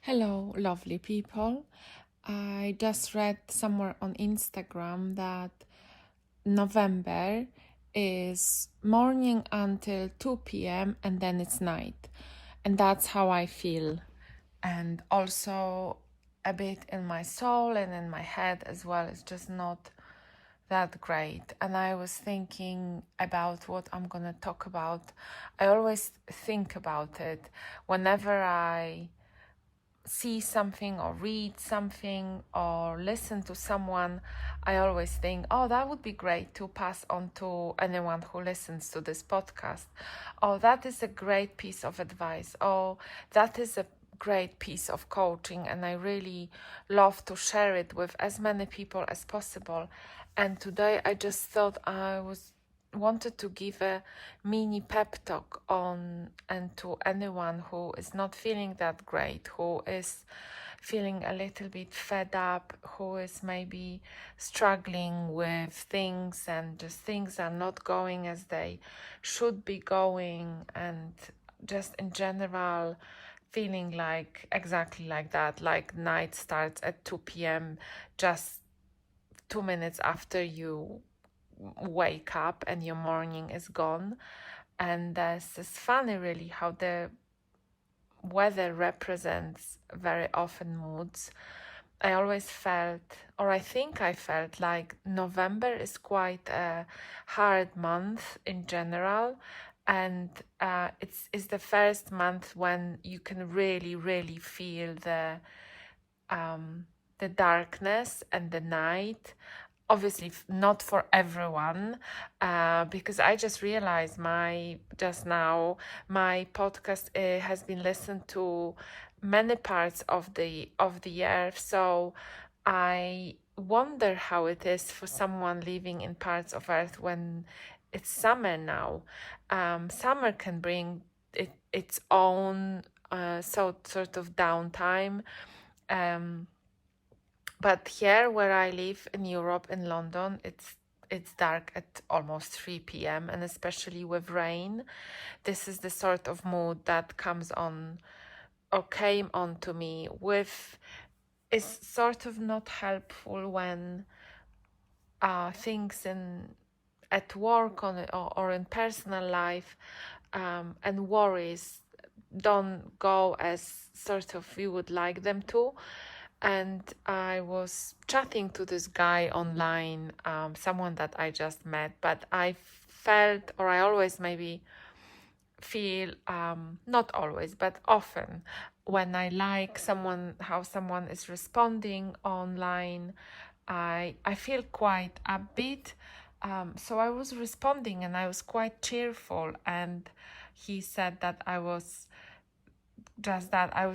Hello, lovely people. I just read somewhere on Instagram that November is morning until 2 p.m. and then it's night. And that's how I feel. And also a bit in my soul and in my head as well. It's just not that great. And I was thinking about what I'm going to talk about. I always think about it whenever I see something or read something or listen to someone. I always think, oh, that would be great to pass on to anyone who listens to this podcast. Oh, that is a great piece of advice. Oh, that is a great piece of coaching, and I really love to share it with as many people as possible. And today I just thought I wanted to give a mini pep talk on and to anyone who is not feeling that great, who is feeling a little bit fed up, who is maybe struggling with things and just things are not going as they should be going, and just in general feeling like exactly like that, like night starts at 2 p.m. just 2 minutes after you wake up and your morning is gone. And this is funny really how the weather represents very often moods. I always felt, or I think I felt, like November is quite a hard month in general, and it's the first month when you can really feel the darkness and the night. Obviously not for everyone, because I just realized just now my podcast has been listened to many parts of the earth. So I wonder how it is for someone living in parts of earth when it's summer now. Summer can bring its own sort of downtime. But here where I live in Europe, in London, it's dark at almost 3 p.m. and especially with rain, this is the sort of mood that comes on or came on to me with is sort of not helpful when things at work or in personal life and worries don't go as sort of we would like them to. And I was chatting to this guy online, someone that I just met, but I felt, or I always maybe feel, not always, but often, when I like how someone is responding online, I feel quite upbeat. So I was responding and I was quite cheerful, and he said that I was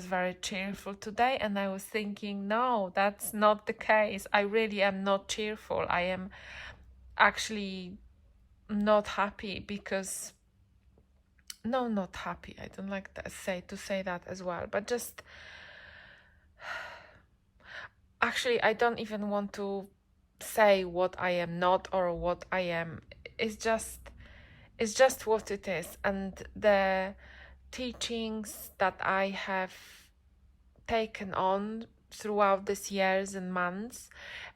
very cheerful today, and I was thinking, no, that's not the case. I really am not cheerful. I am actually not happy because no, not happy. I don't like to say that as well, but just actually I don't even want to say what I am not or what I am. It's just what it is. And the teachings that I have taken on throughout these years and months,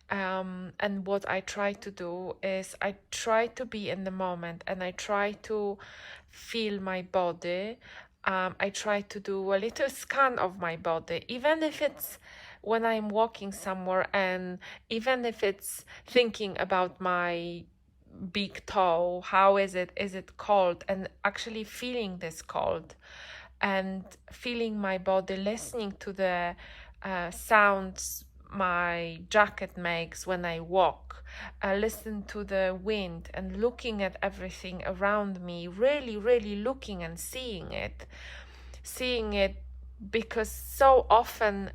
and what I try to do is I try to be in the moment, and I try to feel my body. I try to do a little scan of my body, even if it's when I'm walking somewhere, and even if it's thinking about my big toe, how is it cold, and actually feeling this cold and feeling my body, listening to the sounds my jacket makes when I walk, listen to the wind and looking at everything around me, really looking and seeing it because so often,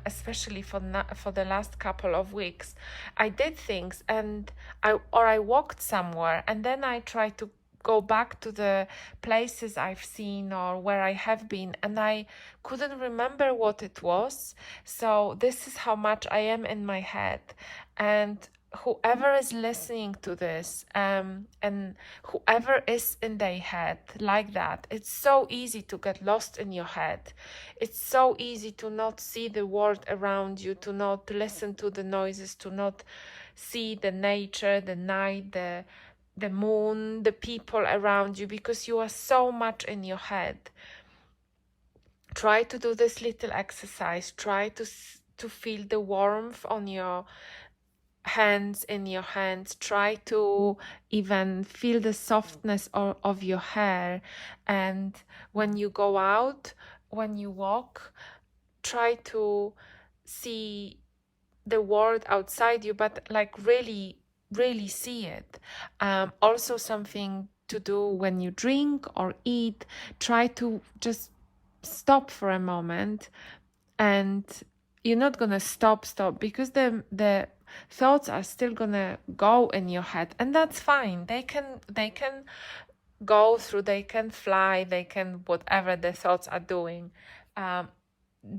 especially for the last couple of weeks, I did things and I walked somewhere, and then I tried to go back to the places I've seen or where I have been, and I couldn't remember what it was. So this is how much I am in my head. And whoever is listening to this, and whoever is in their head like that, it's so easy to get lost in your head. It's so easy to not see the world around you, to not listen to the noises, to not see the nature, the night, the moon, the people around you, because you are so much in your head. Try to do this little exercise. Try to feel the warmth on your hands, in your hands. Try to even feel the softness of your hair. And when you go out, when you walk, try to see the world outside you, but like really, really see it. Also, something to do when you drink or eat, try to just stop for a moment. And you're not gonna stop because the thoughts are still gonna go in your head, and that's fine. They can go through, they can fly, they can, whatever the thoughts are doing,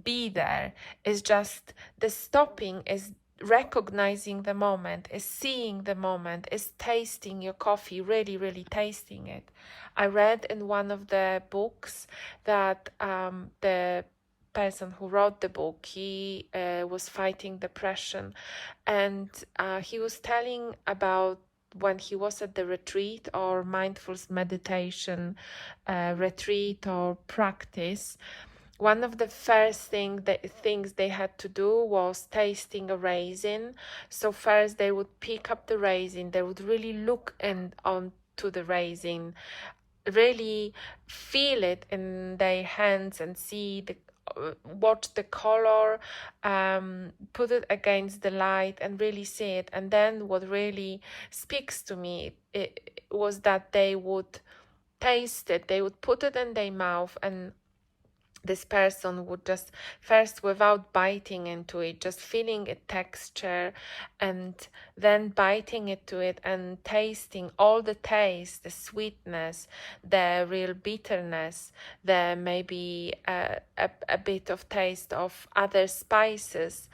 be there. It's just the stopping is recognizing the moment, is seeing the moment, is tasting your coffee, really, really tasting it. I read in one of the books that the person who wrote the book, he was fighting depression, and he was telling about when he was at the retreat or mindfulness meditation retreat or practice. One of the first things they had to do was tasting a raisin. So first they would pick up the raisin, they would really look onto the raisin, really feel it in their hands and see watch the color, put it against the light and really see it. And then what really speaks to me, it was that they would taste it, they would put it in their mouth, and this person would just first, without biting into it, just feeling a texture, and then biting into it and tasting all the taste, the sweetness, the real bitterness, the maybe a bit of taste of other spices,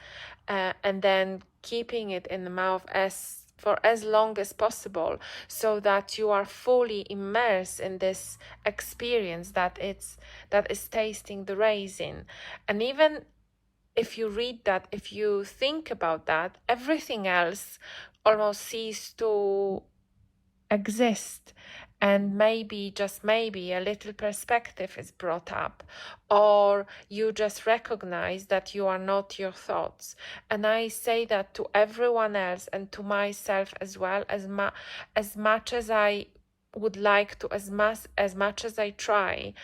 and then keeping it in the mouth for as long as possible, so that you are fully immersed in this experience that is tasting the raisin. And even if you read that, if you think about that, everything else almost ceases to exist, and maybe, just maybe, a little perspective is brought up, or you just recognize that you are not your thoughts. And I say that to everyone else and to myself as well, as much as I would like to, as much as I try,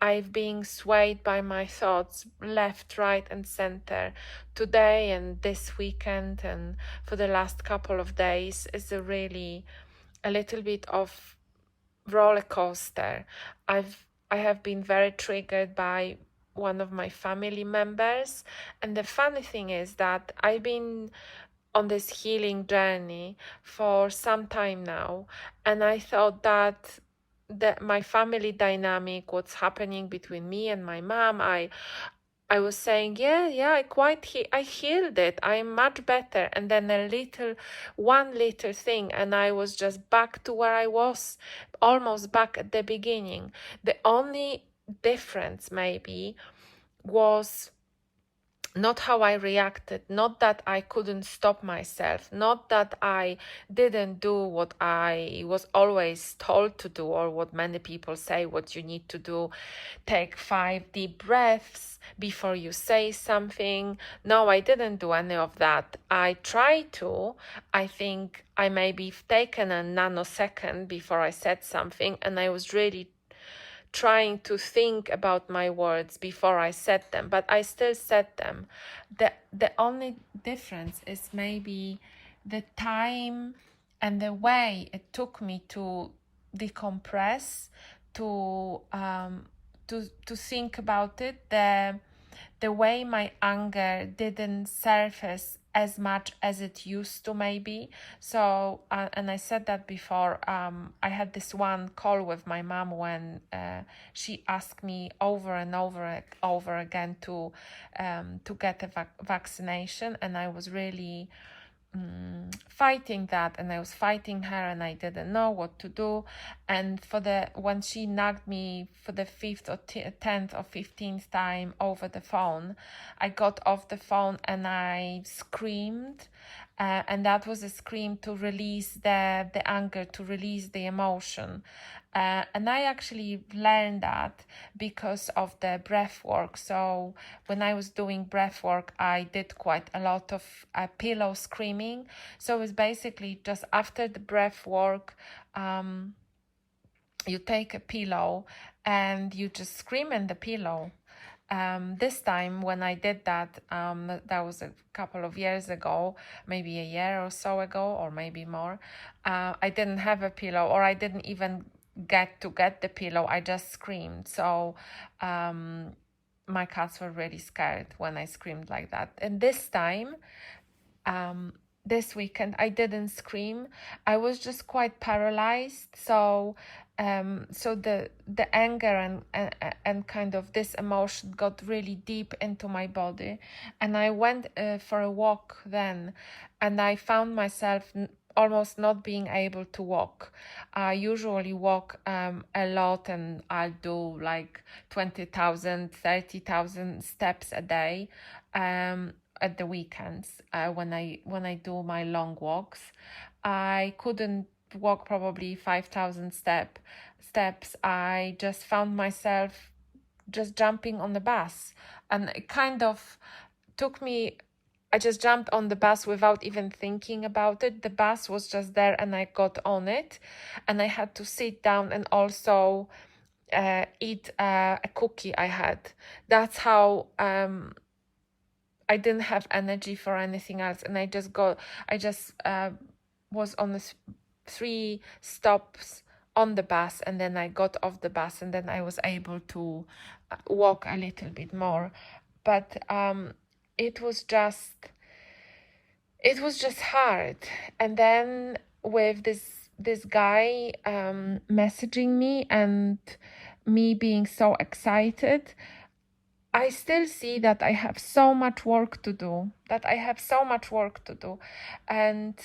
I've been swayed by my thoughts left, right and center. Today and this weekend and for the last couple of days is a little bit of roller coaster. I have been very triggered by one of my family members, and the funny thing is that I've been on this healing journey for some time now, and I thought that my family dynamic, what's happening between me and my mom, I was saying, yeah, I healed it. I'm much better. And then one little thing, and I was just back to where I was, almost back at the beginning. The only difference maybe was not how I reacted, not that I couldn't stop myself, not that I didn't do what I was always told to do, or what many people say, what you need to do. Take 5 deep breaths before you say something. No, I didn't do any of that. I tried to. I think I maybe taken a nanosecond before I said something, and I was really trying to think about my words before I said them, but I still said them. The only difference is maybe the time and the way it took me to decompress, to think about it, the way my anger didn't surface as much as it used to maybe. So and I said that before, I had this one call with my mom when she asked me over and over again to get a vaccination, and I was really fighting that, and I was fighting her, and I didn't know what to do. And when she nagged me for the 5th or 10th or 15th time over the phone, I got off the phone and I screamed, and that was a scream to release the anger, to release the emotion. And I actually learned that because of the breath work. So when I was doing breath work, I did quite a lot of pillow screaming. So it's basically just after the breath work, you take a pillow and you just scream in the pillow. This time when I did that, that was a couple of years ago, maybe a year or so ago, or maybe more. I didn't have a pillow, or I didn't even get the pillow. I just screamed. So my cats were really scared when I screamed like that. And this time, this weekend, I didn't scream. I was just quite paralyzed. So the anger and kind of this emotion got really deep into my body, and I went for a walk then, and I found myself almost not being able to walk. I usually walk a lot, and I'll do like 20,000, 30,000 steps a day at the weekends when I do my long walks. I couldn't walk probably 5,000 steps. I just found myself just jumping on the bus, and it kind of took me. I just jumped on the bus without even thinking about it. The bus was just there, and I got on it, and I had to sit down and also eat a cookie I had. That's how I didn't have energy for anything else, and I just was on 3 stops on the bus, and then I got off the bus, and then I was able to walk a little bit more. But it was just hard. And then with this guy messaging me and me being so excited, I still see that I have so much work to do, And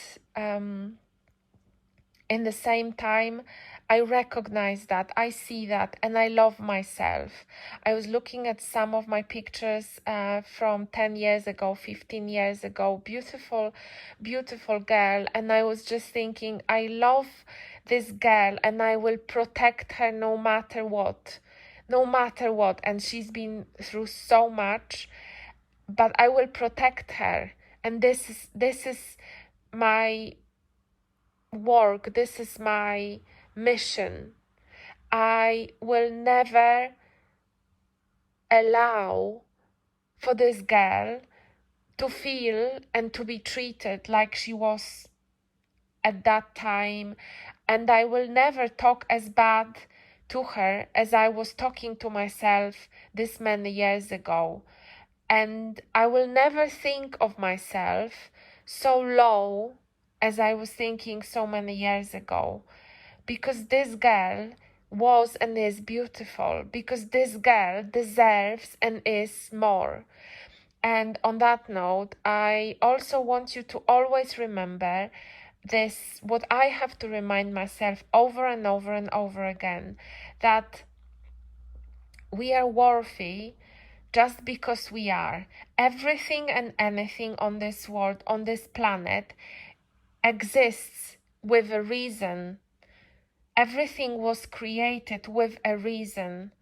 in the same time, I recognize that, I see that, and I love myself. I was looking at some of my pictures from 10 years ago, 15 years ago, beautiful, beautiful girl, and I was just thinking, I love this girl, and I will protect her no matter what. And she's been through so much, but I will protect her. And this is my work, this is my mission. I will never allow for this girl to feel and to be treated like she was at that time, and I will never talk as bad to her as I was talking to myself this many years ago. And I will never think of myself so low as I was thinking so many years ago, because this girl was and is beautiful, because this girl deserves and is more. And on that note, I also want you to always remember this, what I have to remind myself over and over and over again, that we are worthy just because we are. Everything and anything on this world, on this planet, exists with a reason. Everything was created with a reason.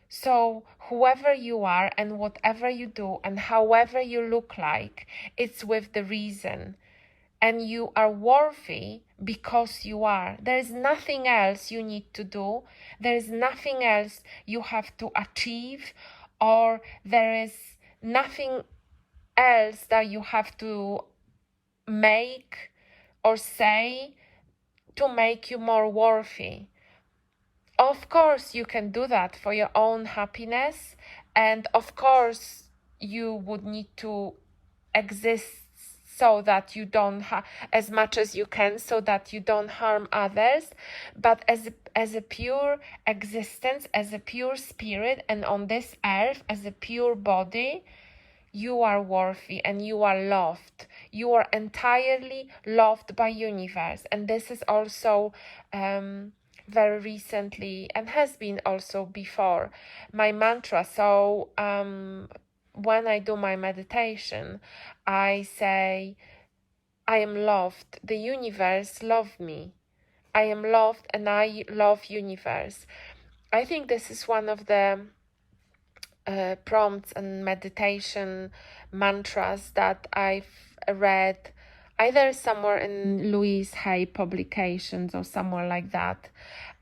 So whoever you are and whatever you do and however you look like, it's with the reason. And you are worthy because you are. There is nothing else you need to do. There is nothing else you have to achieve, or there is nothing else that you have to make or say to make you more worthy. Of course, you can do that for your own happiness, and of course, you would need to exist so that you don't as much as you can, so that you don't harm others. But as a pure existence, as a pure spirit, and on this earth as a pure body, you are worthy and you are loved. You are entirely loved by universe. And this is also very recently, and has been also before, my mantra. So when I do my meditation, I say, I am loved. The universe loved me. I am loved and I love universe. I think this is one of the prompts and meditation mantras that I've read either somewhere in Louise Hay publications or somewhere like that.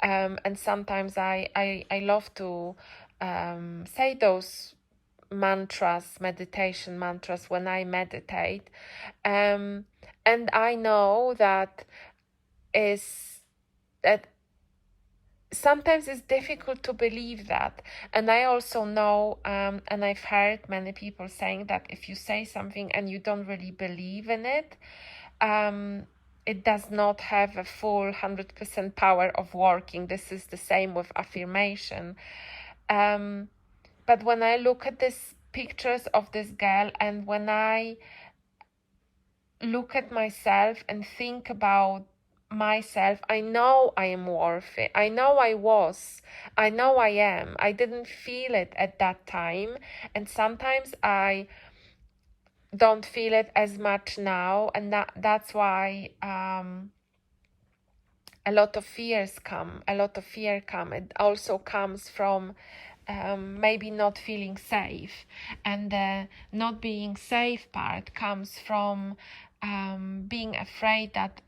And sometimes I love to say those mantras, meditation mantras, when I meditate. And I know that sometimes it's difficult to believe that. And I also know, and I've heard many people saying that if you say something and you don't really believe in it, it does not have a full 100% power of working. This is the same with affirmation. But when I look at these pictures of this girl, and when I look at myself and think about myself, I know I am worthy. I know I was. I know I am. I didn't feel it at that time. And sometimes I don't feel it as much now. And that's why a lot of fears come. A lot of fear come. It also comes from maybe not feeling safe. And the not being safe part comes from being afraid that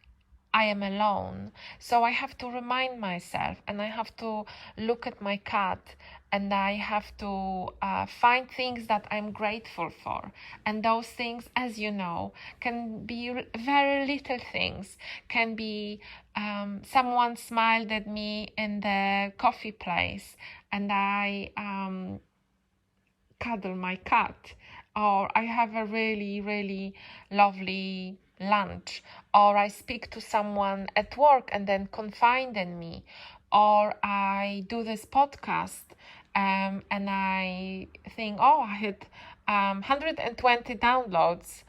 I am alone. So I have to remind myself, and I have to look at my cat, and I have to find things that I'm grateful for. And those things, as you know, can be very little things. Can be someone smiled at me in the coffee place, and I cuddle my cat, or I have a really, really lovely lunch, or I speak to someone at work and then confide in me, or I do this podcast and I think, oh, I had 120 downloads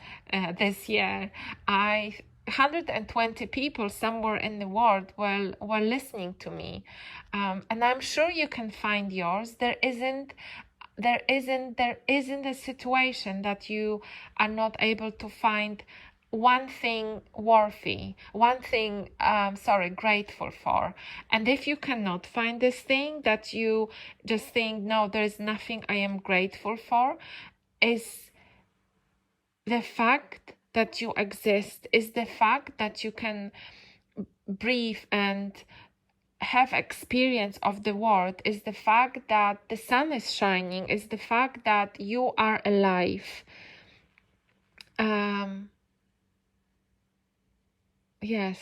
this year. 120 people somewhere in the world were listening to me, and I'm sure you can find yours. There isn't a situation that you are not able to find one thing worthy, one thing grateful for. And if you cannot find this thing that you just think, no, there is nothing I am grateful for, is the fact that you exist, is the fact that you can breathe and have experience of the world, is the fact that the sun is shining, is the fact that you are alive. Yes.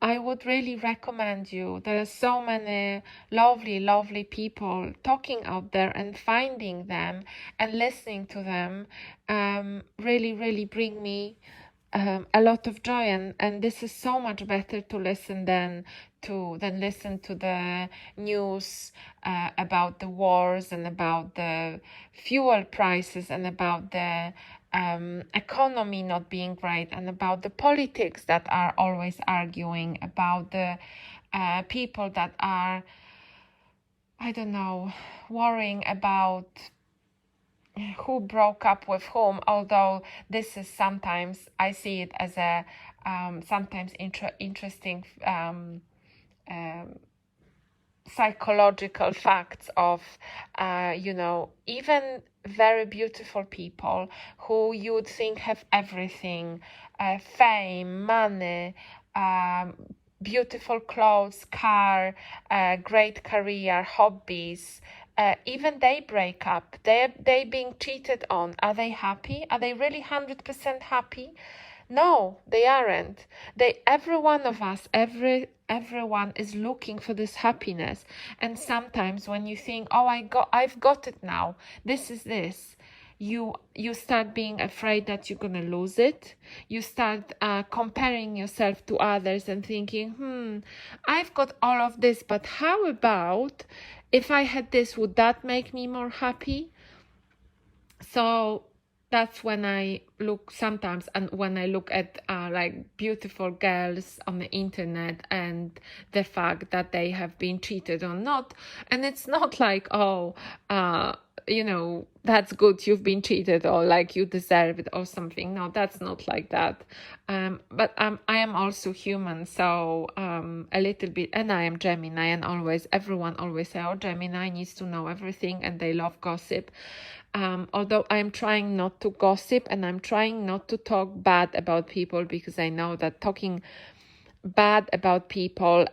I would really recommend you. There are so many lovely, lovely people talking out there, and finding them and listening to them really, really bring me a lot of joy, and this is so much better to listen than listen to the news about the wars, and about the fuel prices, and about the economy not being great, and about the politics that are always arguing, about the people that are, I don't know, worrying about who broke up with whom, although this is sometimes, I see it as a sometimes interesting psychological facts of, even very beautiful people who you would think have everything, fame, money, beautiful clothes, car, great career, hobbies, even they break up. They being cheated on. Are they happy? Are they really 100% happy? No, they aren't. Every one of us, everyone is looking for this happiness. And sometimes when you think, oh, I've got it now, this is this, you start being afraid that you're gonna lose it. You start comparing yourself to others and thinking, I've got all of this, but how about if I had this? Would that make me more happy? So that's when I look sometimes, and when I look at like beautiful girls on the internet and the fact that they have been cheated or not. And it's not like, oh, that's good, you've been cheated, or like you deserve it or something. No, that's not like that. But I am also human, so a little bit, and I am Gemini, and everyone always say, oh, Gemini needs to know everything, and they love gossip. Although I'm trying not to gossip, and I'm trying not to talk bad about people, because I know that talking bad about people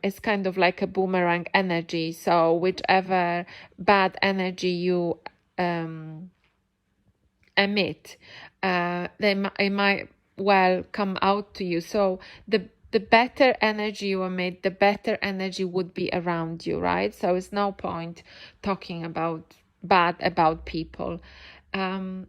is kind of like a boomerang energy. So whichever bad energy you emit, it might well come out to you. So the better energy you emit, the better energy would be around you, right? So it's no point talking about bad about people. And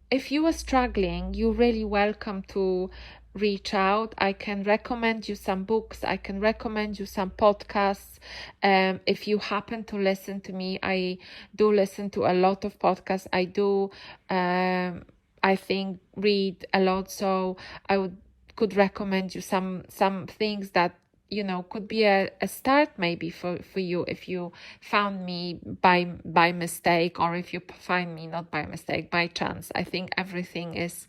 if you are struggling, you're really welcome to reach out. I can recommend you some books. I can recommend you some podcasts. If you happen to listen to me, I do listen to a lot of podcasts. I do, I think, read a lot. So I could recommend you some things that could be a start maybe for you, if you found me by mistake, or if you find me not by mistake, by chance. I think everything is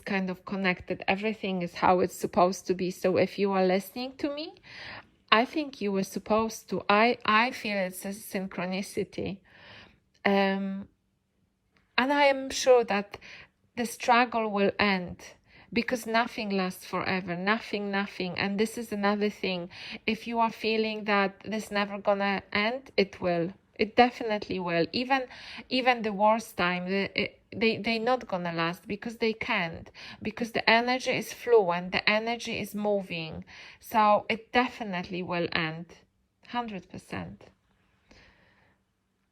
kind of connected. Everything is how it's supposed to be. So if you are listening to me, I think you were supposed to. I feel it's a synchronicity. And I am sure that the struggle will end, because nothing lasts forever. Nothing. And this is another thing. If you are feeling that this never gonna end, it will. It definitely will. Even the worst time, they not gonna last, because they can't. Because the energy is fluent, the energy is moving. So it definitely will end. 100%.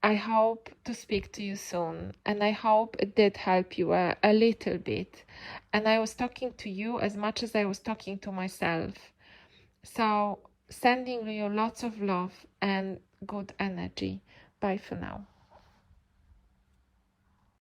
I hope to speak to you soon, and I hope it did help you a little bit. And I was talking to you as much as I was talking to myself. So, sending you lots of love and good energy. Bye for now.